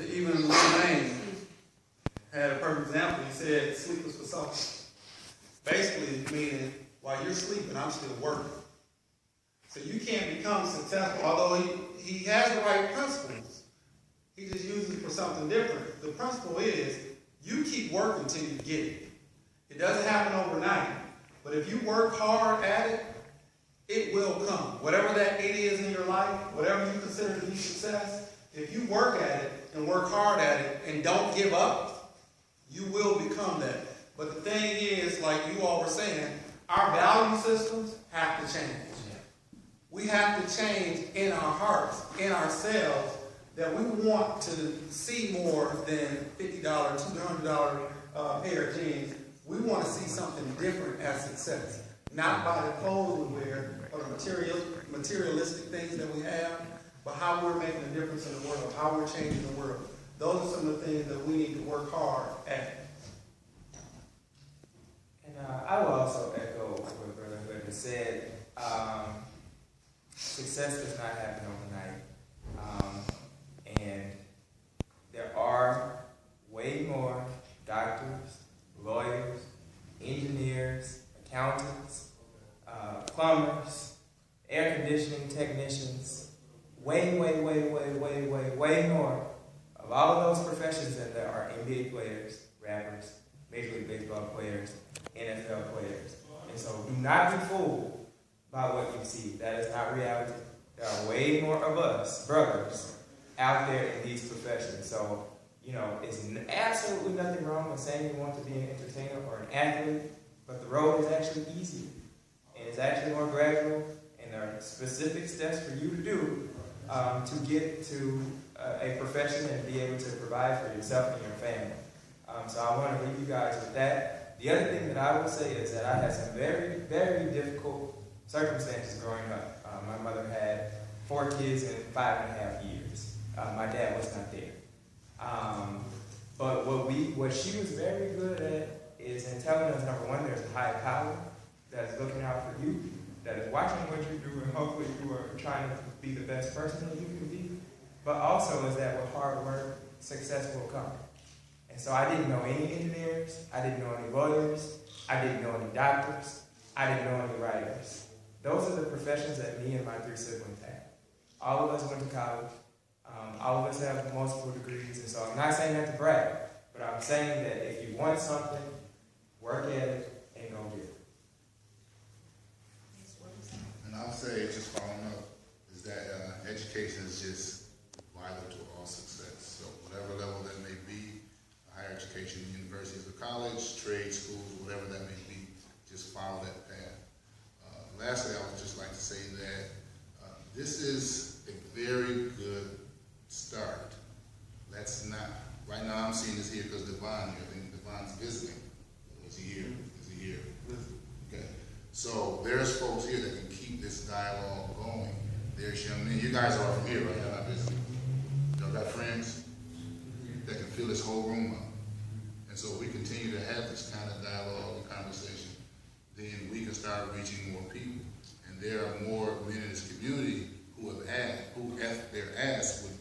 even LUMM had a perfect example. He said, sleep is for supper. Basically, meaning, while you're sleeping, I'm still working. So you can't become successful, although he has the right principles. He just uses it for something different. The principle is, you keep working until you get it. It doesn't happen overnight. But if you work hard at it, it will come. Whatever that it is in your life, whatever you consider to be success, if you work at it and work hard at it and don't give up, you will become that. But the thing is, like you all were saying, our value systems have to change. We have to change in our hearts, in ourselves, that we want to see more than $50, $200 pair of jeans. We want to see something different as success. Not by the clothes we wear or the materialistic things that we have, but how we're making a difference in the world, how we're changing the world. Those are some of the things that we need to work hard at. And I will also echo what Brother Hood has said. Success does not happen overnight. And there are way more doctors, lawyers, engineers, accountants, plumbers, air conditioning technicians, way more of all of those professions than there are NBA players, rappers, Major League Baseball players, NFL players. And so do not be fooled by what you see. That is not reality. There are way more of us, brothers, out there in these professions. So, it's absolutely nothing wrong with saying you want to be an entertainer or an athlete, but the road is actually easier. And it's actually more gradual, and there are specific steps for you to do to get to a profession and be able to provide for yourself and your family. So I want to leave you guys with that. The other thing that I would say is that I had some very, very difficult circumstances growing up. My mother had 4 kids in 5.5 years. My dad was not there. But what she was very good at is in telling us, number one, there's a higher power that is looking out for you, that is watching what you do, and hopefully you are trying to be the best person that you can be. But also is that with hard work, success will come. And so I didn't know any engineers, I didn't know any lawyers, I didn't know any doctors, I didn't know any writers. Those are the professions that me and my 3 siblings had. All of us went to college. All of us have multiple degrees. And so I'm not saying that to brag, but I'm saying that if you want something, work at it and go get it. And I'll say, just following up, is that education is just vital to all success. So whatever level that may be, higher education, universities or college, trade schools, whatever that may be, just follow that path. Lastly, I would just like to say that this is a very good start. Let's not. Right now I'm seeing this here because Devon here. I think Devon's visiting. It's a year. Okay. So there's folks here that can keep this dialogue going. There's young men. You guys are from here, right? Y'all not visiting. Y'all got friends that can fill this whole room up. And so if we continue to have this kind of dialogue and conversation, then we can start reaching more people. And there are more men in this community who have asked, their ask would